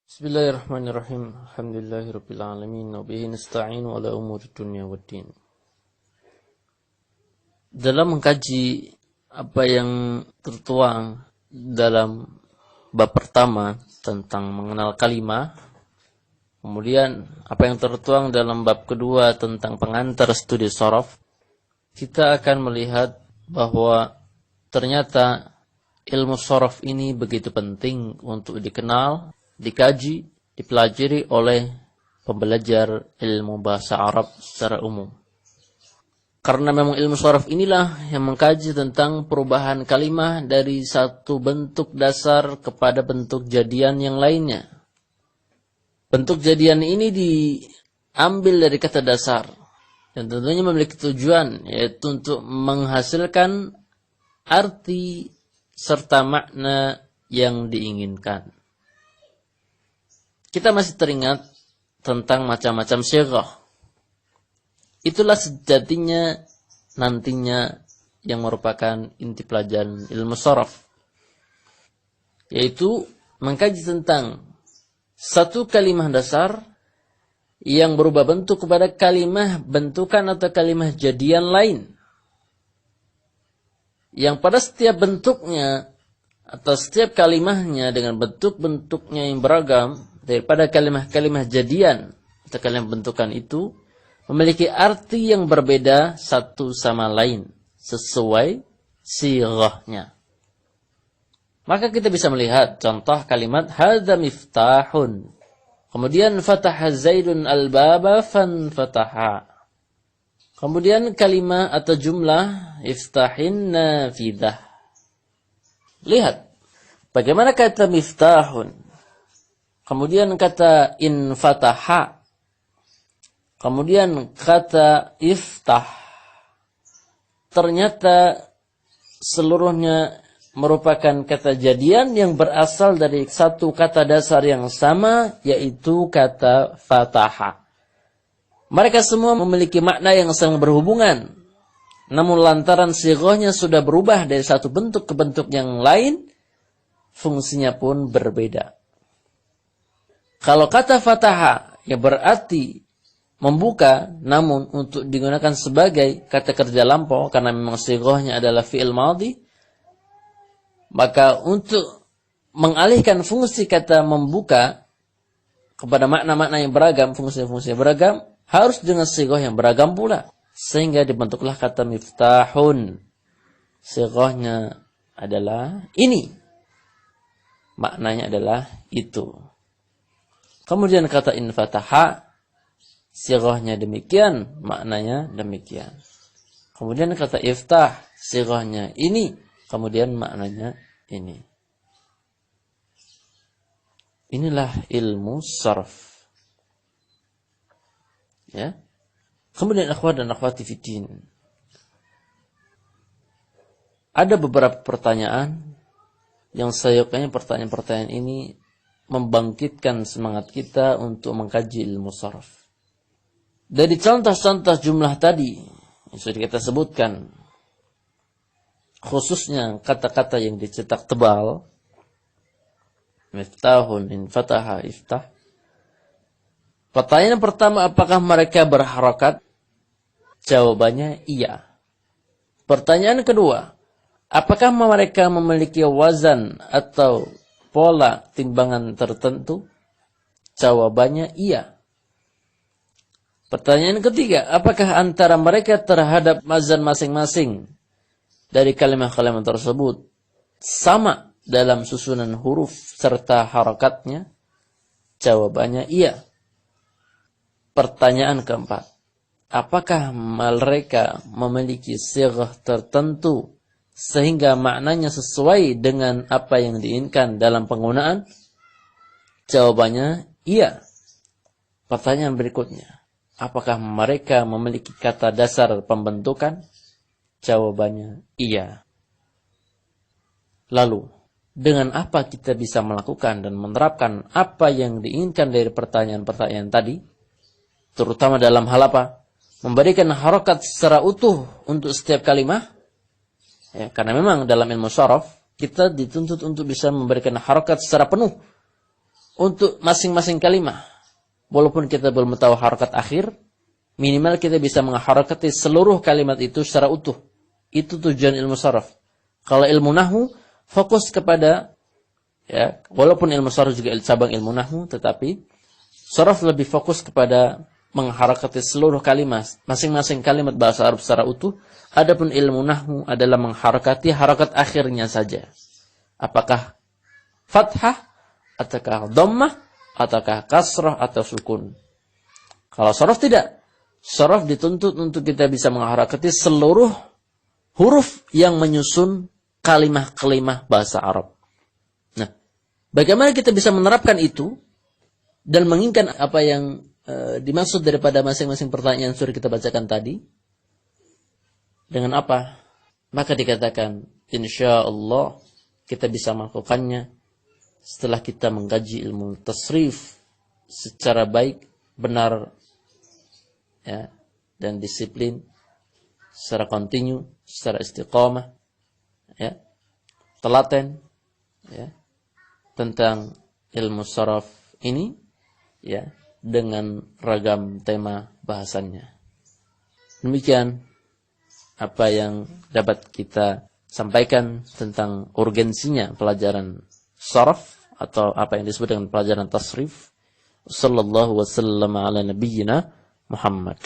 Bismillahirrahmanirrahim. Alhamdulillahirabbil alamin wa bihi nasta'inu ala umuri dunya waddin. Dalam mengkaji apa yang tertuang dalam bab pertama tentang mengenal kalimah, kemudian apa yang tertuang dalam bab kedua tentang pengantar studi shorof, kita akan melihat bahwa ternyata ilmu shorof ini begitu penting untuk dikenal, dikaji, dipelajari oleh pembelajar ilmu bahasa Arab secara umum. Karena memang ilmu shorof inilah yang mengkaji tentang perubahan kalimah dari satu bentuk dasar kepada bentuk jadian yang lainnya. Bentuk jadian ini diambil dari kata dasar dan tentunya memiliki tujuan, yaitu untuk menghasilkan arti serta makna yang diinginkan. Kita masih teringat tentang macam-macam syighah. Itulah sejatinya nantinya yang merupakan inti pelajaran ilmu shorof, yaitu mengkaji tentang satu kalimah dasar yang berubah bentuk kepada kalimah bentukan atau kalimah jadian lain, yang pada setiap bentuknya atau setiap kalimahnya dengan bentuk-bentuknya yang beragam daripada kalimah-kalimah jadian atau kalimah bentukan itu memiliki arti yang berbeda satu sama lain sesuai sighahnya. Maka kita bisa melihat contoh kalimat hadza miftahun. Kemudian fataha Zaidun al-baba fanfataha. Kemudian kalimat atau jumlah iftahin nafidah. Lihat bagaimana kata miftahun, kemudian kata infataha, kemudian kata iftah. Ternyata seluruhnya merupakan kata jadian yang berasal dari satu kata dasar yang sama, yaitu kata fataha. Mereka semua memiliki makna yang saling berhubungan, namun lantaran sighahnya sudah berubah dari satu bentuk ke bentuk yang lain, fungsinya pun berbeda. Kalau kata fataha yang berarti membuka, namun untuk digunakan sebagai kata kerja lampau karena memang sighahnya adalah fi'il madhi, maka untuk mengalihkan fungsi kata membuka kepada makna-makna yang beragam, fungsi-fungsi yang beragam, harus dengan sighah yang beragam pula. Sehingga dibentuklah kata miftahun. Sighahnya adalah ini, maknanya adalah itu. Kemudian kata infataha, sighahnya demikian, maknanya demikian. Kemudian kata iftah, sighahnya ini, kemudian maknanya ini. Inilah ilmu sarf. Ya. Kemudian akhwat dan akhwati fiddin, ada beberapa pertanyaan yang sayangnya pertanyaan-pertanyaan ini membangkitkan semangat kita untuk mengkaji ilmu sarf. Dari contoh-contoh jumlah tadi yang sudah kita sebutkan, khususnya kata-kata yang dicetak tebal, miftahun, infataha, iftah. Pertanyaan pertama, apakah mereka berharakat? Jawabannya iya. Pertanyaan kedua, apakah mereka memiliki wazan atau pola timbangan tertentu? Jawabannya iya. Pertanyaan ketiga, apakah antara mereka terhadap wazan masing-masing dari kalimat-kalimat tersebut sama dalam susunan huruf serta harakatnya? Jawabannya iya. Pertanyaan keempat, apakah mereka memiliki sighah tertentu sehingga maknanya sesuai dengan apa yang diinginkan dalam penggunaan? Jawabannya iya. Pertanyaan berikutnya, apakah mereka memiliki kata dasar pembentukan? Jawabannya iya. Lalu, dengan apa kita bisa melakukan dan menerapkan apa yang diinginkan dari pertanyaan-pertanyaan tadi? Terutama dalam hal apa? Memberikan harakat secara utuh untuk setiap kalimah. Ya, karena memang dalam ilmu shorof kita dituntut untuk bisa memberikan harakat secara penuh untuk masing-masing kalimat. Walaupun kita belum tahu harakat akhir, minimal kita bisa mengharakati seluruh kalimat itu secara utuh. Itu tujuan ilmu saraf. Kalau ilmu nahwu fokus kepada, ya, walaupun ilmu saraf juga cabang ilmu nahwu, tetapi saraf lebih fokus kepada mengharakati seluruh kalimat, masing-masing kalimat bahasa Arab secara utuh. Adapun ilmu nahwu adalah mengharakati harakat akhirnya saja. Apakah fathah, ataukah dhammah, ataukah kasrah, atau sukun. Kalau saraf tidak. Saraf dituntut untuk kita bisa mengharakati seluruh huruf yang menyusun kalimah-kalimah bahasa Arab. Nah, bagaimana kita bisa menerapkan itu dan menginginkan apa yang dimaksud daripada masing-masing pertanyaan sudah kita bacakan tadi? Dengan apa? Maka dikatakan, insya Allah kita bisa melakukannya setelah kita mengkaji ilmu tasrif secara baik, benar, ya, dan disiplin, secara kontinu, secara istiqamah, ya, telaten, ya, tentang ilmu saraf ini, ya, dengan ragam tema bahasannya. Demikian apa yang dapat kita sampaikan tentang urgensinya pelajaran saraf atau apa yang disebut dengan pelajaran tasrif. Sallallahu wasallam ala nabiyyina Muhammad.